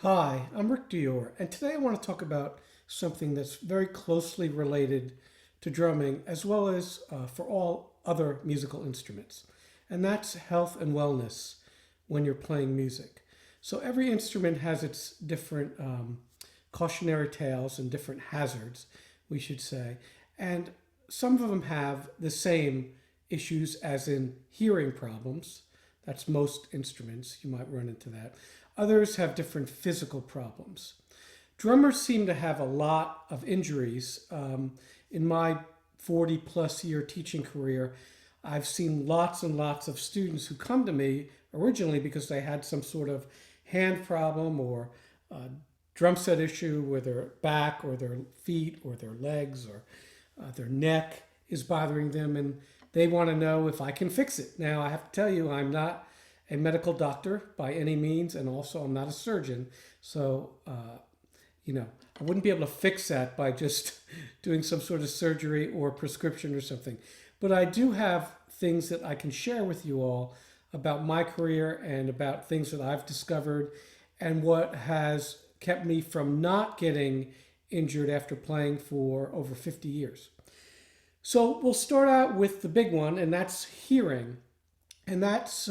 Hi, I'm Rick Dior, and today I want to talk about something that's very closely related to drumming as well as for all other musical instruments, and that's health and wellness when you're playing music. So every instrument has its different cautionary tales and different hazards, we should say, and some of them have the same issues as in hearing problems. That's most instruments, you might run into that. Others have different physical problems. Drummers seem to have a lot of injuries. In my 40 plus year teaching career, I've seen lots and lots of students who come to me originally because they had some sort of hand problem or drum set issue with their back or their feet or their legs or their neck is bothering them, and they want to know if I can fix it. Now, I have to tell you, I'm not a medical doctor by any means, and also I'm not a surgeon. So, I wouldn't be able to fix that by just doing some sort of surgery or prescription or something. But I do have things that I can share with you all about my career and about things that I've discovered and what has kept me from not getting injured after playing for over 50 years. So we'll start out with the big one, and that's hearing. And that's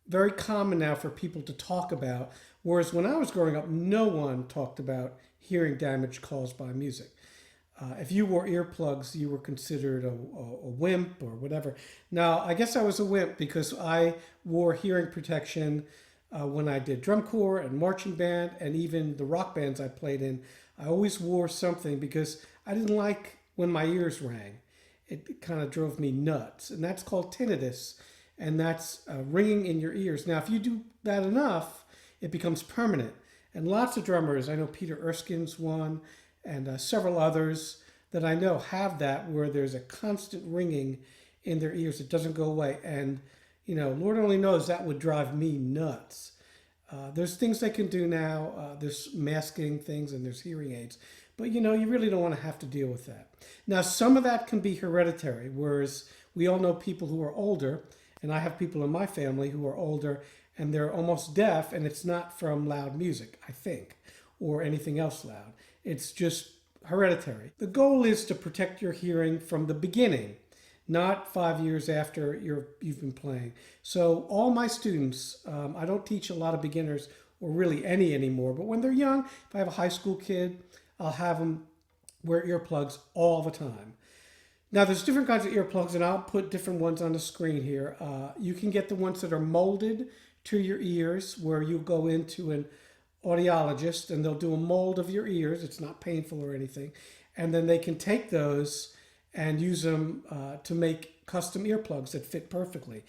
very common now for people to talk about. Whereas when I was growing up, no one talked about hearing damage caused by music. If you wore earplugs, you were considered a wimp or whatever. Now, I guess I was a wimp because I wore hearing protection when I did drum corps and marching band and even the rock bands I played in. I always wore something because I didn't like when my ears rang. It kind of drove me nuts. And that's called tinnitus. And that's ringing in your ears. Now, if you do that enough, it becomes permanent. And lots of drummers, I know Peter Erskine's one, and several others that I know have that where there's a constant ringing in their ears. It doesn't go away. And, Lord only knows that would drive me nuts. There's things they can do now. There's masking things and there's hearing aids. But, you really don't want to have to deal with that. Now, some of that can be hereditary, whereas we all know people who are older, and I have people in my family who are older and they're almost deaf, and it's not from loud music, I think, or anything else loud. It's just hereditary. The goal is to protect your hearing from the beginning, not 5 years after you've been playing. So all my students, I don't teach a lot of beginners or really any anymore, but when they're young, if I have a high school kid, I'll have them wear earplugs all the time. Now, there's different kinds of earplugs, and I'll put different ones on the screen here. You can get the ones that are molded to your ears, where you go into an audiologist, and they'll do a mold of your ears. It's not painful or anything. And then they can take those and use them to make custom earplugs that fit perfectly.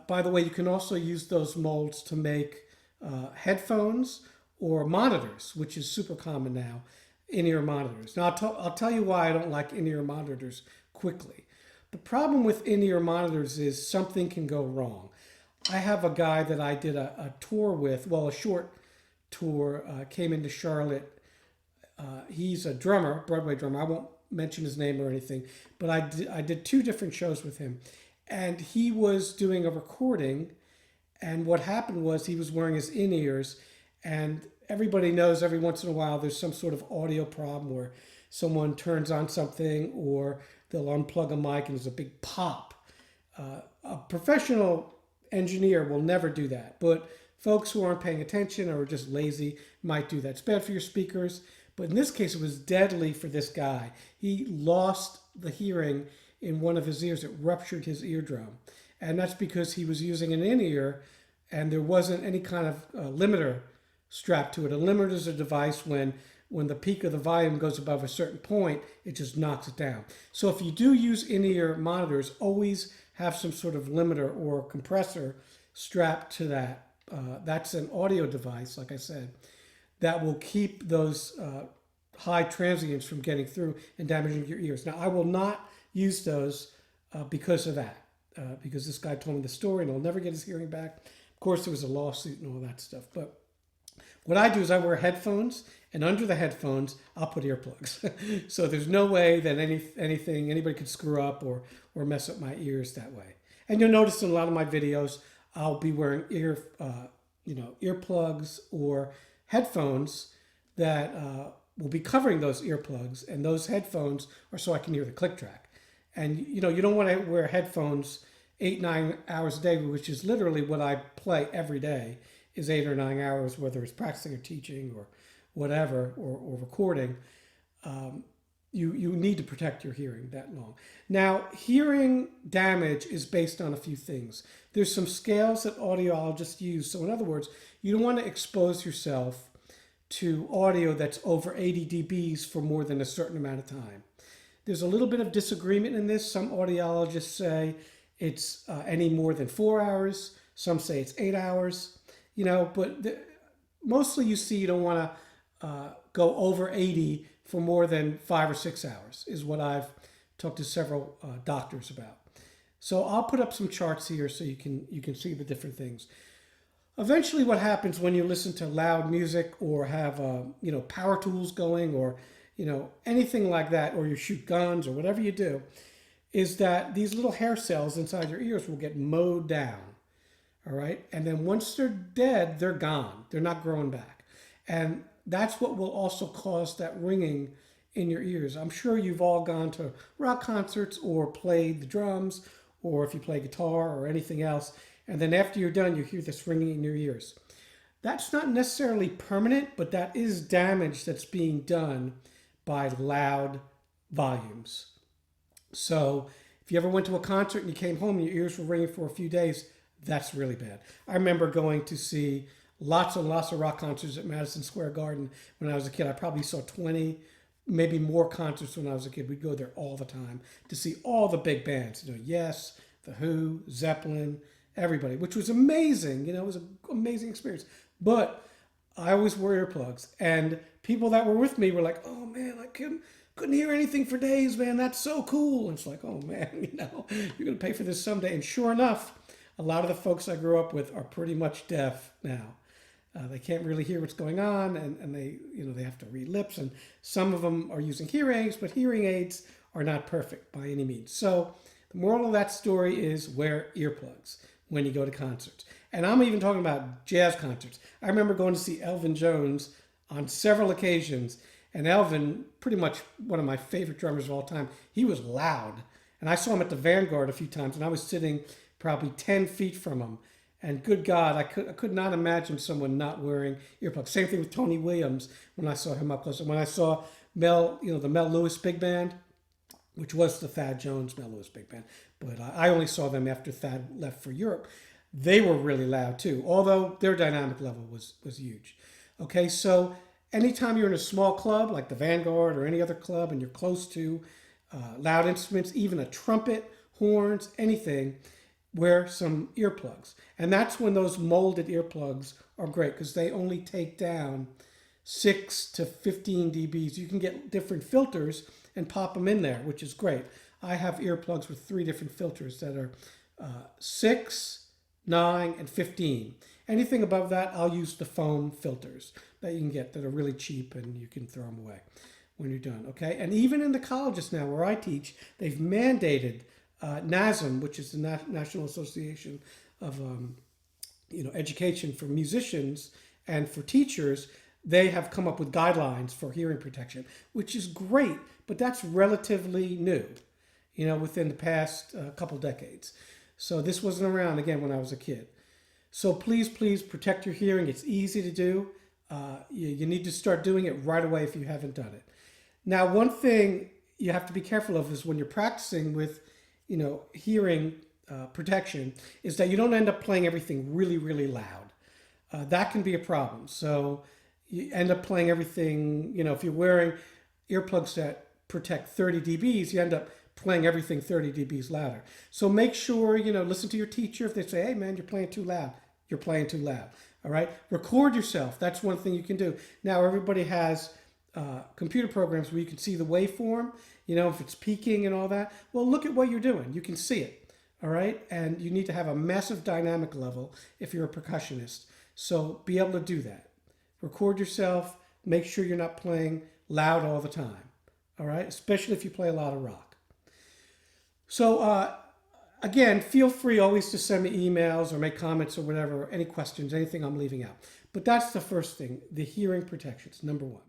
By the way, you can also use those molds to make headphones or monitors, which is super common now. In-ear monitors. Now, I'll tell you why I don't like in-ear monitors quickly. The problem with in-ear monitors is something can go wrong. I have a guy that I did a tour with, well, a short tour, came into Charlotte. He's a drummer, Broadway drummer. I won't mention his name or anything, but I did two different shows with him. And he was doing a recording, and what happened was he was wearing his in-ears, and everybody knows every once in a while there's some sort of audio problem where someone turns on something or they'll unplug a mic and there's a big pop. A professional engineer will never do that, but folks who aren't paying attention or are just lazy might do that. It's bad for your speakers, but in this case it was deadly for this guy. He lost the hearing in one of his ears. It ruptured his eardrum, and that's because he was using an in-ear and there wasn't any kind of limiter strapped to it. A limiter is a device when the peak of the volume goes above a certain point, it just knocks it down. So if you do use in-ear monitors, always have some sort of limiter or compressor strapped to that. That's an audio device, like I said, that will keep those high transients from getting through and damaging your ears. Now, I will not use those because of that, because this guy told me the story and he'll never get his hearing back. Of course, there was a lawsuit and all that stuff, but what I do is I wear headphones, and under the headphones, I'll put earplugs. So there's no way that anybody could screw up or mess up my ears that way. And you'll notice in a lot of my videos, I'll be wearing earplugs or headphones that will be covering those earplugs, and those headphones are so I can hear the click track. And you don't want to wear headphones 8, 9 hours a day, which is literally what I play every day, is 8 or 9 hours, whether it's practicing or teaching or whatever, or recording. You need to protect your hearing that long. Now, hearing damage is based on a few things. There's some scales that audiologists use. So in other words, you don't want to expose yourself to audio that's over 80 dBs for more than a certain amount of time. There's a little bit of disagreement in this. Some audiologists say it's any more than 4 hours. Some say it's 8 hours. But mostly you see you don't want to go over 80 for more than 5 or 6 hours, is what I've talked to several doctors about. So I'll put up some charts here so you can see the different things. Eventually, what happens when you listen to loud music or have power tools going, or anything like that, or you shoot guns or whatever you do, is that these little hair cells inside your ears will get mowed down. All right, and then once they're dead, they're gone. They're not growing back, and that's what will also cause that ringing in your ears. I'm sure you've all gone to rock concerts or played the drums, or if you play guitar or anything else, and then after you're done, you hear this ringing in your ears. That's not necessarily permanent, but that is damage that's being done by loud volumes. So if you ever went to a concert and you came home and your ears were ringing for a few days, that's really bad. I remember going to see lots and lots of rock concerts at Madison Square Garden when I was a kid. I probably saw 20, maybe more concerts when I was a kid. We'd go there all the time to see all the big bands. Yes, The Who, Zeppelin, everybody, which was amazing. It was an amazing experience. But I always wore earplugs, and people that were with me were like, "Oh man, I couldn't hear anything for days, man. That's so cool." And it's like, "Oh man, you're gonna pay for this someday." And sure enough, a lot of the folks I grew up with are pretty much deaf now. They can't really hear what's going on, and they have to read lips, and some of them are using hearing aids, but hearing aids are not perfect by any means. So the moral of that story is wear earplugs when you go to concerts. And I'm even talking about jazz concerts. I remember going to see Elvin Jones on several occasions, and Elvin, pretty much one of my favorite drummers of all time, he was loud. And I saw him at the Vanguard a few times, and I was sitting probably 10 feet from him. And good God, I could not imagine someone not wearing earplugs. Same thing with Tony Williams when I saw him up close. And when I saw Mel, the Mel Lewis Big Band, which was the Thad Jones Mel Lewis Big Band, but I only saw them after Thad left for Europe. They were really loud too, although their dynamic level was huge. Okay, so anytime you're in a small club like the Vanguard or any other club and you're close to loud instruments, even a trumpet, horns, anything, wear some earplugs. And that's when those molded earplugs are great, because they only take down 6 to 15 dBs. You can get different filters and pop them in there, which is great. I have earplugs with 3 different filters that are 6, 9, and 15. Anything above that, I'll use the foam filters that you can get that are really cheap, and you can throw them away when you're done. Okay, and even in the colleges now where I teach, they've mandated NASM, which is the National Association of Education for Musicians and for teachers. They have come up with guidelines for hearing protection, which is great, but that's relatively new, within the past couple decades. So this wasn't around, again, when I was a kid. So please protect your hearing. It's easy to do. You need to start doing it right away if you haven't done it. Now, one thing you have to be careful of is when you're practicing with hearing protection, is that you don't end up playing everything really, really loud. That can be a problem. So you end up playing everything, if you're wearing earplugs that protect 30 dBs, you end up playing everything 30 dBs louder. So make sure, listen to your teacher. If they say, "Hey man, you're playing too loud," you're playing too loud. All right. Record yourself. That's one thing you can do. Now everybody has computer programs where you can see the waveform, if it's peaking and all that. Well, look at what you're doing. You can see it. All right. And you need to have a massive dynamic level if you're a percussionist. So be able to do that. Record yourself. Make sure you're not playing loud all the time. All right. Especially if you play a lot of rock. So Again, feel free always to send me emails or make comments or whatever, any questions, anything I'm leaving out. But that's the first thing, the hearing protections, number one.